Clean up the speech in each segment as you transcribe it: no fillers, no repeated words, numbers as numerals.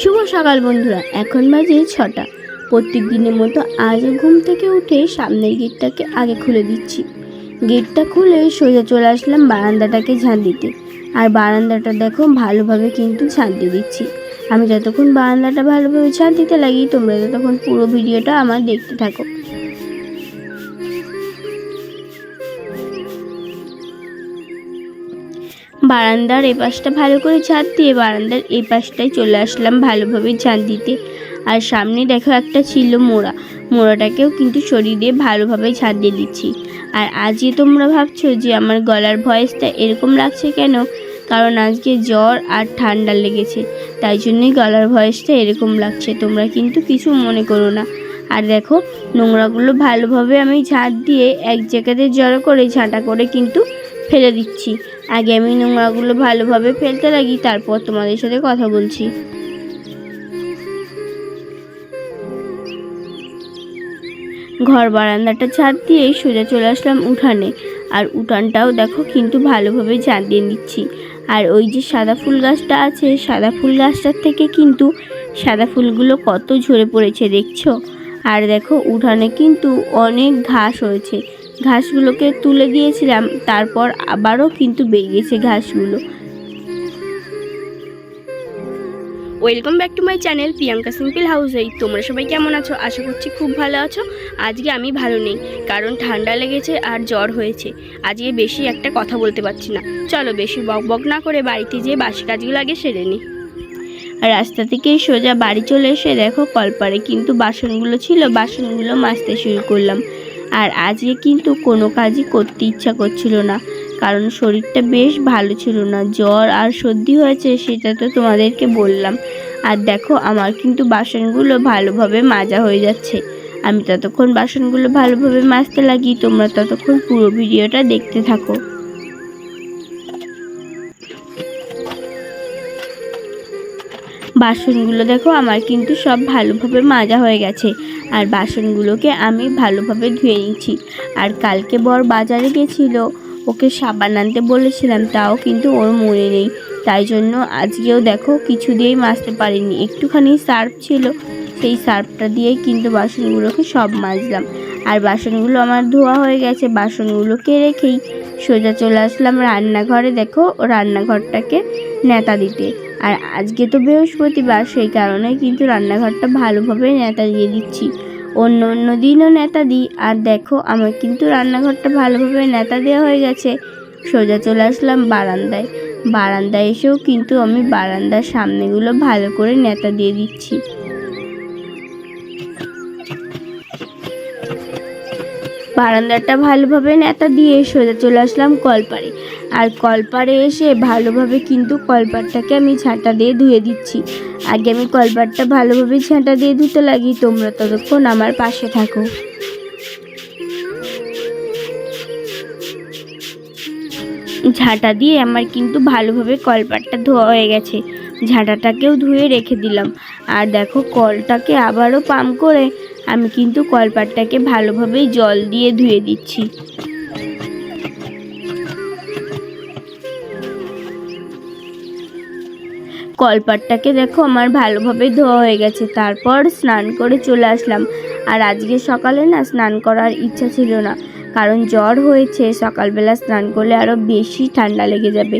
শুভ সকাল বন্ধুরা, এখন বাজে 6টা। প্রত্যেক দিনের মতো আজও ঘুম থেকে উঠে সামনের গেটটাকে আগে খুলে দিচ্ছি। গেটটা খুলে সোজা চলে আসলাম বারান্দাটাকে ঝাঁট দিতে। আর বারান্দাটা দেখো ভালোভাবে কিন্তু ঝাঁট দিয়ে দিচ্ছি। আমি যতক্ষণ বারান্দাটা ভালোভাবে ঝাঁট দিতে লাগি, তোমরা ততক্ষণ পুরো ভিডিওটা আমার দেখতে থাকো। বারান্দার এই পাশটা ভালো করে ঝাঁট দিয়ে বারান্দার এই পাশটায় চলে আসলাম ভালোভাবে ঝাঁট দিতে। আর সামনে দেখো একটা ছিল মোড়াটাকেও কিন্তু সরিয়ে দিয়ে ভালোভাবে ঝাঁট দিয়ে দিচ্ছি। আর আজকে তোমরা ভাবছো যে আমার গলার ভয়েসটা এরকম লাগছে কেন, কারণ আজকে জ্বর আর ঠান্ডা লেগেছে, তাই জন্যই গলার ভয়েসটা এরকম লাগছে। তোমরা কিন্তু কিছু মনে করো না। আর দেখো নোংরাগুলো ভালোভাবে আমি ঝাঁট দিয়ে এক জায়গাতে জড়ো করে ঝাঁটা করে কিন্তু ফেলে দিচ্ছি। আগে আমি নোংরাগুলো ভালোভাবে ফেলতে লাগি, তারপর তোমাদের সাথে কথা বলছি। ঘর বারান্দাটা ঝাঁট দিয়ে সোজা চলে আসলাম উঠানে। আর উঠানটাও দেখো কিন্তু ভালোভাবে ঝাঁট দিয়ে নিচ্ছি। আর ওই যে সাদা ফুল গাছটা আছে, সাদা ফুল গাছটার থেকে কিন্তু সাদা ফুলগুলো কত ঝরে পড়েছে দেখছো। আর দেখো উঠানে কিন্তু অনেক ঘাস হয়েছে, ঘাসগুলোকে তুলে দিয়েছিলাম, তারপর আবারও কিন্তু বেরিয়েছে ঘাসগুলো। Welcome back to my channel Priyanka simple হাউসে। তোমরা সবাই কেমন আছো? আশা করছি খুব ভালো আছো। আজকে আমি ভালো নেই, কারণ ঠান্ডা লেগেছে আর জ্বর হয়েছে। আজকে বেশি একটা কথা বলতে পারছি না। চলো বেশি বক বক না করে বাড়িতে যেয়ে বাসি কাজগুলো আগে সেরে নিই। আর রাস্তা থেকে সোজা বাড়ি চলে এসে দেখো কলপারে কিন্তু বাসনগুলো ছিল, বাসনগুলো মাজতে শুরু করলাম। আর আজকে কিন্তু কোনো কাজই করতে ইচ্ছা করছিল না, কারণ শরীরটা বেশ ভালো ছিল না, জ্বর আর সর্দি হয়েছে, সেটা তো তোমাদেরকে বললাম। আর দেখো আমার কিন্তু বাসনগুলো ভালোভাবে মাজা হয়ে যাচ্ছে। আমি ততক্ষণ বাসনগুলো ভালোভাবে মাজতে লাগি, তোমরা ততক্ষণ পুরো ভিডিওটা দেখতে থাকো। বাসনগুলো দেখো আমার কিন্তু সব ভালোভাবে মাজা হয়ে গেছে। আর বাসনগুলোকে আমি ভালোভাবে ধুয়ে নিচ্ছি। আর কালকে বর বাজারে গেছিলো, ওকে সাবান আনতে বলেছিলাম, তাও কিন্তু ওর মনে নেই, তাই জন্য আজকেও দেখো কিছু দিয়েই মাজতে পারিনি। একটুখানি সার্ফ ছিল, সেই সার্ফটা দিয়েই কিন্তু বাসনগুলোকে সব মাজলাম। আর বাসনগুলো আমার ধোয়া হয়ে গেছে, বাসনগুলোকে রেখেই সোজা চলে আসলাম রান্নাঘরে। দেখো রান্নাঘরটাকে নেতা দিতে। আর আজকে তো বৃহস্পতিবার, সেই কারণে কিন্তু রান্নাঘরটা ভালোভাবে নেতা দিয়ে দিচ্ছি। অন্য অন্য দিনও নেতা দিই। আর দেখো আমার কিন্তু রান্নাঘরটা ভালোভাবে নেতা দেওয়া হয়ে গেছে। সোজা চলে আসলাম বারান্দায়। বারান্দায় এসেও কিন্তু আমি বারান্দার সামনেগুলো ভালো করে নেতা দিয়ে দিচ্ছি। বারান্দাটা ভালোভাবে নেতা দিয়ে সোজা চলে আসলাম কলপারে। আর কলপারে এসে ভালোভাবে কিন্তু কলপারটাকে আমি ঝাঁটা দিয়ে ধুয়ে দিচ্ছি। আগে আমি কলপারটা ভালোভাবে ঝাঁটা দিয়ে ধুতে লাগি, তোমরা ততক্ষণ আমার পাশে থাকো। ঝাঁটা দিয়ে আমার কিন্তু ভালোভাবে কলপারটা ধোয়া হয়ে গেছে, ঝাঁটাটাকেও ধুয়ে রেখে দিলাম। আর দেখো কলটাকে আবারও পাম্প করে আমি কিন্তু কলপারটাকে ভালোভাবেই জল দিয়ে ধুয়ে দিচ্ছি। কলপারটাকে দেখো আমার ভালোভাবে ধোয়া হয়ে গেছে, তারপর স্নান করে চলে আসলাম। আর আজকে সকালে না স্নান করার ইচ্ছা ছিল না, কারণ জ্বর হয়েছে, সকালবেলা স্নান করলে আরও বেশি ঠান্ডা লেগে যাবে,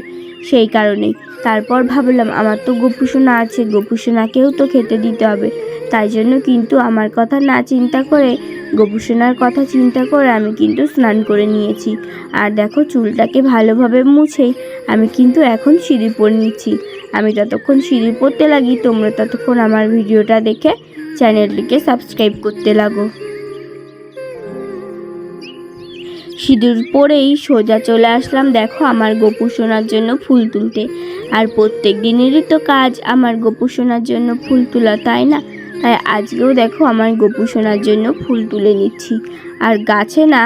সেই কারণেই। তারপর ভাবলাম আমার তো গোপুসোনা আছে, গোপুসোনাকেও তো খেতে দিতে হবে, তাই জন্য কিন্তু আমার কথা না চিন্তা করে গোপুসোনার কথা চিন্তা করে আমি কিন্তু স্নান করে নিয়েছি। আর দেখো চুলটাকে ভালোভাবে মুছেই আমি কিন্তু এখন সিঁদুর পরে নিচ্ছি। আমি ততক্ষণ সিঁদুর পরতে লাগি, তোমরা ততক্ষণ আমার ভিডিওটা দেখে চ্যানেলটিকে সাবস্ক্রাইব করতে লাগো। সিঁদুর পরেই সোজা চলে আসলাম দেখো আমার গোপুসোনার জন্য ফুল তুলতে। আর প্রত্যেক দিনেরই তো কাজ আমার গোপুসোনার জন্য ফুল তোলা, তাই না? তাই আজকেও দেখো আমার গোপুসোনার জন্য ফুল তুলে নিচ্ছি। আর গাছে না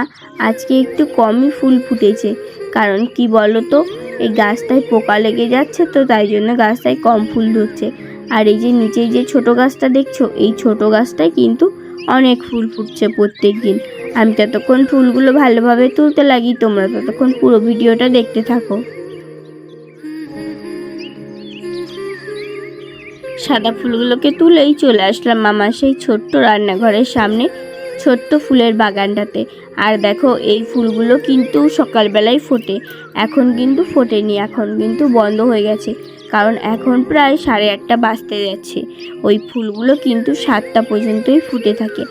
আজকে একটু কমই ফুল ফুটেছে, কারণ কি বলো তো, এই গাছটায় পোকা লেগে যাচ্ছে, তো তাই জন্য গাছটায় কম ফুল ধরছে। আর এই যে নিচে যে ছোট গাছটা দেখছো, এই ছোট গাছটায় কিন্তু অনেক ফুল ফুটছে প্রত্যেক দিন। আমি ততক্ষণ ফুলগুলো ভালোভাবে তুলতে লাগি, তোমরা ততক্ষণ পুরো ভিডিওটা দেখতে থাকো। সাদা ফুলগুলোকে তুলেই চলে আসলাম আমার সেই ছোট্ট রান্নাঘরের সামনে ছোট্ট ফুলের বাগানটাতে। আর দেখো এই ফুলগুলো কিন্তু সকালবেলায় ফোটে, এখন কিন্তু ফোটেনি, এখন কিন্তু বন্ধ হয়ে গেছে, কারণ এখন প্রায় 8:30 বাজতে যাচ্ছে। ওই ফুলগুলো কিন্তু 7টা পর্যন্তই ফুটে থাকে।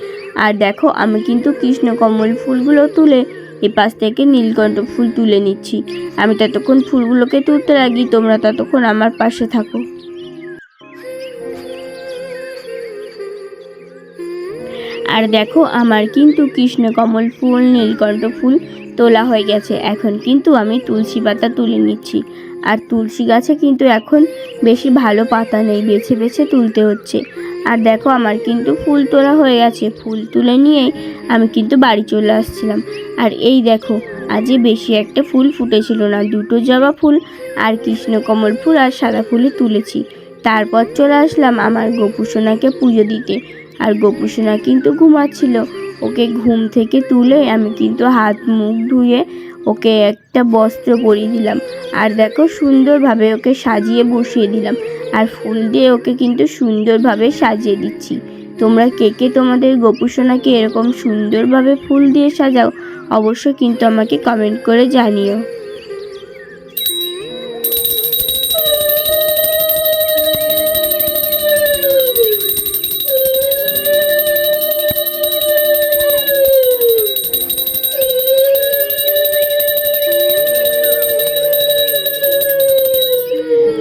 আর দেখো আমি কিন্তু কৃষ্ণকমল ফুলগুলো তুলে এপাশ থেকে নীলকণ্ঠ ফুল তুলে নিচ্ছি। আমি ততক্ষণ ফুলগুলোকে তুলতে লাগি, তোমরা ততক্ষণ আমার পাশে থাকো। আর দেখো আমার কিন্তু কৃষ্ণকমল ফুল নীলকণ্ঠ ফুল তোলা হয়ে গেছে। এখন কিন্তু আমি তুলসী পাতা তুলে নিচ্ছি। আর তুলসী গাছে কিন্তু এখন বেশি ভালো পাতা নেই, বেছে বেছে তুলতে হচ্ছে। আর দেখো আমার কিন্তু ফুল তোলা হয়ে গেছে। ফুল তুলে নিয়েই আমি কিন্তু বাড়ি চলে আসছিলাম। আর এই দেখো আজই বেশি একটা ফুল ফুটেছিল না, 2টো জবা ফুল আর কৃষ্ণকমল ফুল আর সাদা ফুলই তুলেছি। তারপর চলে আসলাম আমার গোপুসোনাকে পুজো দিতে। আর গোপুসোনা কিন্তু ঘুমাচ্ছিল, ওকে ঘুম থেকে তুলে আমি কিন্তু হাত মুখ ধুয়ে ওকে একটা বস্ত্র পরিয়ে দিলাম। আর দেখো সুন্দরভাবে ওকে সাজিয়ে বসিয়ে দিলাম, আর ফুল দিয়ে ওকে কিন্তু সুন্দরভাবে সাজিয়ে দিচ্ছি। তোমরা কে কে তোমাদের গোপুসোনাকে এরকম সুন্দরভাবে ফুল দিয়ে সাজাও অবশ্যই কিন্তু আমাকে কমেন্ট করে জানিও।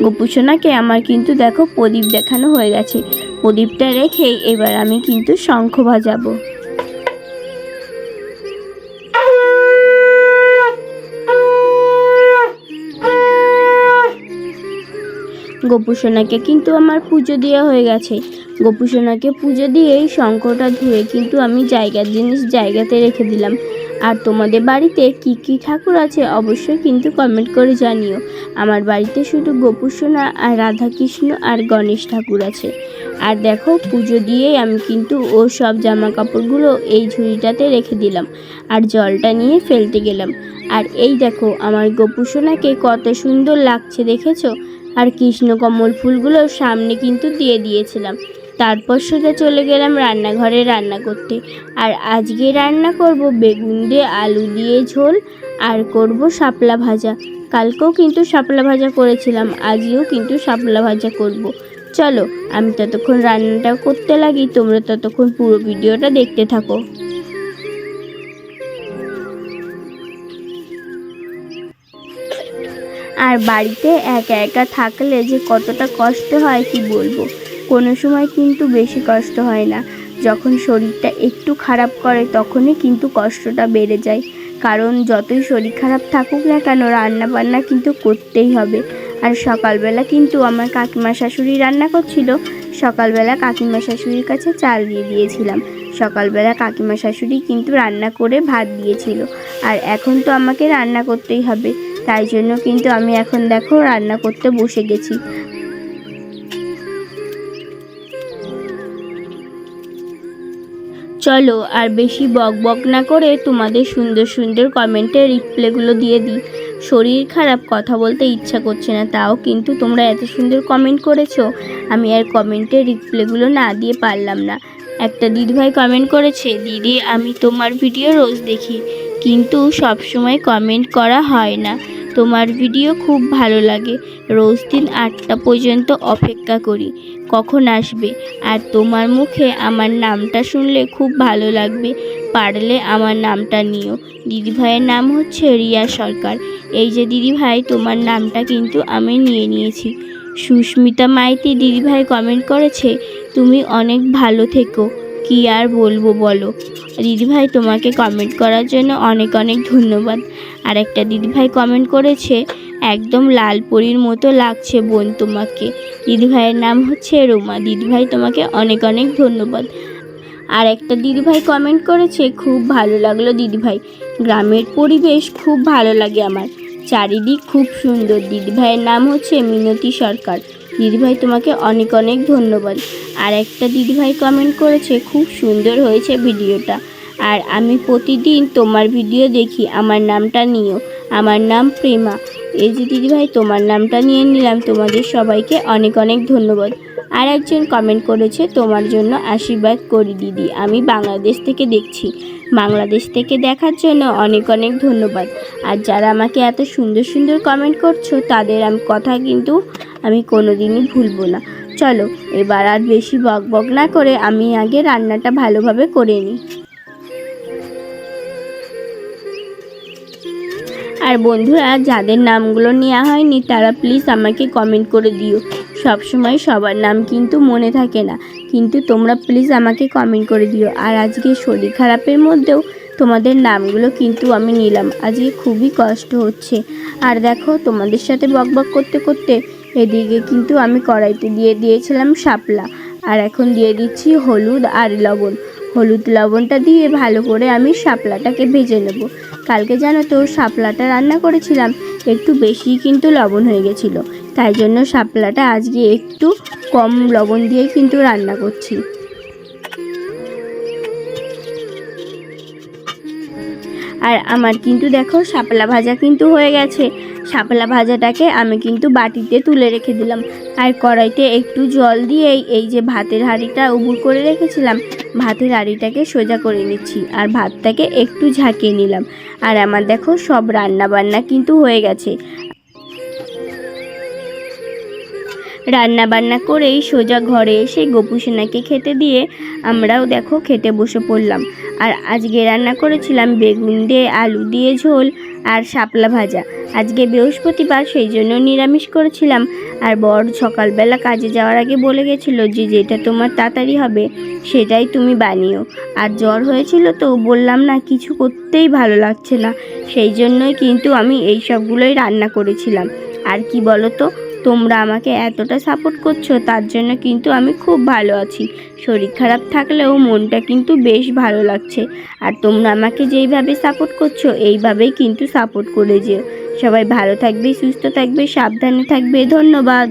গোপুসোনাকে আমার কিন্তু দেখো প্রদীপ দেখানো হয়ে গেছে। প্রদীপটা রেখে এবার আমি কিন্তু শঙ্খ বাজাবো। গোপুসোনাকে কিন্তু আমার পুজো দেওয়া হয়ে গেছে। গোপুসোনাকে পুজো দিয়েই শঙ্খটা ধুয়ে কিন্তু আমি জায়গার জিনিস জায়গাতে রেখে দিলাম। আর তোমাদের বাড়িতে কি কি ঠাকুর আছে অবশ্যই কিন্তু কমেন্ট করে জানিও। আমার বাড়িতে শুধু গোপুসোনা আর রাধাকৃষ্ণ আর গণেশ ঠাকুর আছে। আর দেখো পুজো দিয়েই আমি কিন্তু ও সব জামা কাপড়গুলো এই ঝুড়িটাতে রেখে দিলাম আর জলটা নিয়ে ফেলতে গেলাম। আর এই দেখো আমার গোপুসোনাকে কত সুন্দর লাগছে দেখেছো। আর কৃষ্ণকমল ফুলগুলো সামনে কিন্তু দিয়ে দিয়েছিলাম। তারপর সোজা চলে গেলাম রান্নাঘরে রান্না করতে। আর আজকে রান্না করব বেগুন দিয়ে আলু দিয়ে ঝোল, আর করব শাপলা ভাজা। কালকেও কিন্তু শাপলা ভাজা করেছিলাম, আজকেও কিন্তু শাপলা ভাজা করব। চলো আমি ততক্ষণ রান্নাটা করতে লাগি, তোমরা ততক্ষণ পুরো ভিডিওটা দেখতে থাকো। আর বাড়িতে একা একা থাকলে যে কতটা কষ্ট হয় কি বলবো। কোনো সময় কিন্তু বেশি কষ্ট হয় না, যখন শরীরটা একটু খারাপ করে তখনই কিন্তু কষ্টটা বেড়ে যায়। কারণ যতই শরীর খারাপ থাকুক না কেন রান্না বান্না কিন্তু করতেই হবে। আর সকালবেলা কিন্তু আমার কাকিমা শাশুড়ি রান্না করছিল। সকালবেলা কাকিমা শাশুড়ির কাছে চাল দিয়ে দিয়েছিলাম। সকালবেলা কাকিমা শাশুড়ি কিন্তু রান্না করে ভাত দিয়েছিল। আর এখন তো আমাকে রান্না করতেই হবে, তাই জন্য কিন্তু আমি এখন দেখো রান্না করতে বসে গেছি। চলো আর বেশি বক বক না করে তোমাদের সুন্দর সুন্দর কমেন্টের রিপ্লাইগুলো দিয়ে দিই। শরীর খারাপ, কথা বলতে ইচ্ছা করছে না, তাও কিন্তু তোমরা এত সুন্দর কমেন্ট করেছো, আমি আর কমেন্টের রিপ্লাইগুলো না দিয়ে পারলাম না। একটা দিদিভাই কমেন্ট করেছে, দিদি আমি তোমার ভিডিও রোজ দেখি, কিন্তু সব সময় কমেন্ট করা হয় না। তোমার ভিডিও খুব ভালো লাগে, রোজ দিন 8টা পর্যন্ত অপেক্ষা করি, কখন আসবে? আর তোমার মুখে আমার নামটা শুনলে খুব ভালো লাগবে, পারলে আমার নামটা নিও। দিদিভাইয়ের নাম হচ্ছে রিয়া সরকার। এই যে দিদিভাই তোমার নামটা কিন্তু আমি নিয়ে নিয়েছি। সুস্মিতা মাইতি দিদিভাই কমেন্ট করেছে, তুমি অনেক ভালো থেকো, কি আর বলবো বলো। দিদিভাই তোমাকে কমেন্ট করার জন্য অনেক অনেক ধন্যবাদ। আর একটা দিদিভাই কমেন্ট করেছে, একদম লাল পরীর মতো লাগছে বোন তোমাকে। দিদিভাইয়ের নাম হচ্ছে রোমা। দিদিভাই তোমাকে অনেক অনেক ধন্যবাদ। আর একটা দিদিভাই কমেন্ট করেছে, খুব ভালো লাগলো দিদিভাই, গ্রামের পরিবেশ খুব ভালো লাগে আমার, চারিদিক খুব সুন্দর। দিদিভাইয়ের নাম হচ্ছে মিনতি সরকার। দিদিভাই তোমাকে অনেক অনেক ধন্যবাদ। আর একটা দিদিভাই কমেন্ট করেছে, খুব সুন্দর হয়েছে ভিডিওটা, আর আমি প্রতিদিন তোমার ভিডিও দেখি, আমার নামটা নিও, আমার নাম প্রেমা। এই যে দিদিভাই তোমার নামটা নিয়ে নিলাম, তোমাদের সবাইকে অনেক অনেক ধন্যবাদ। আর একজন কমেন্ট করেছে, তোমার জন্য আশীর্বাদ করি দিদি, আমি বাংলাদেশ থেকে দেখছি। বাংলাদেশ থেকে দেখার জন্য অনেক অনেক ধন্যবাদ। আর যারা আমাকে এত সুন্দর সুন্দর কমেন্ট করছো তাদের কথা কিন্তু আমি কোনোদিনই ভুলবো না। চলো এবার আর বেশি বক বক না করে আমি আগে রান্নাটা ভালোভাবে করে নিই। আর বন্ধুরা, যাদের নামগুলো নেওয়া হয়নি তারা প্লিজ আমাকে কমেন্ট করে দিও। সবসময় সবার নাম কিন্তু মনে থাকে না, কিন্তু তোমরা প্লিজ আমাকে কমেন্ট করে দিও। আর আজকে শরীর খারাপের মধ্যেও তোমাদের নামগুলো কিন্তু আমি নিলাম। আজকে খুবই কষ্ট হচ্ছে। আর দেখো, তোমাদের সাথে বকবক করতে করতে এদিকে কিন্তু আমি কড়াইতে দিয়ে দিয়েছিলাম শাপলা, আর এখন দিয়ে দিচ্ছি হলুদ আর লবণ। হলুদ লবণটা দিয়ে ভালো করে আমি শাপলাটাকে ভেজে নেব। কালকে জানো তো, শাপলাটা রান্না করেছিলাম, একটু বেশি কিন্তু লবণ হয়ে গেছিলো, তাই জন্য শাপলাটা আজকে একটু কম লবণ দিয়ে কিন্তু রান্না করছি। আর আমার কিন্তু দেখো শাপলা ভাজা কিন্তু হয়ে গেছে। শাপলা ভাজাটাকে আমি কিন্তু বাটিতে তুলে রেখে দিলাম। আর কড়াইতে একটু জল দিয়ে এই যে ভাতের হাঁড়িটা উবুর করে রেখেছিলাম, ভাতের হাঁড়িটাকে সোজা করে নিচ্ছি আর ভাতটাকে একটু ঝাঁকিয়ে নিলাম। আর আমার দেখো সব রান্না বান্না কিন্তু হয়ে গেছে। রান্না বান্না করেই সোজা ঘরে এসে গোপুসোনাকে খেতে দিয়ে আমরাও দেখো খেতে বসে পড়লাম। আর আজকে রান্না করেছিলাম বেগুন দিয়ে আলু দিয়ে ঝোল আর শাপলা ভাজা। আজকে বৃহস্পতিবার, সেই জন্য নিরামিষ করেছিলাম। আর বর সকালবেলা কাজে যাওয়ার আগে বলে গেছিলো যে যেটা তোমার তাড়াতাড়ি হবে সেটাই তুমি বানিও। আর জ্বর হয়েছিল তো, বললাম না কিছু করতেই ভালো লাগছে না, সেই জন্যই কিন্তু আমি এই সবগুলোই রান্না করেছিলাম। আর কি বলো তো, তোমরা আমাকে এতটা সাপোর্ট করছো, তার জন্য কিন্তু আমি খুব ভালো আছি। শরীর খারাপ থাকলেও মনটা কিন্তু বেশ ভালো লাগছে। আর তোমরা আমাকে যেইভাবে সাপোর্ট করছো এইভাবেই কিন্তু সাপোর্ট করে যেও। সবাই ভালো থাকবে, সুস্থ থাকবে, সাবধানে থাকবে। ধন্যবাদ।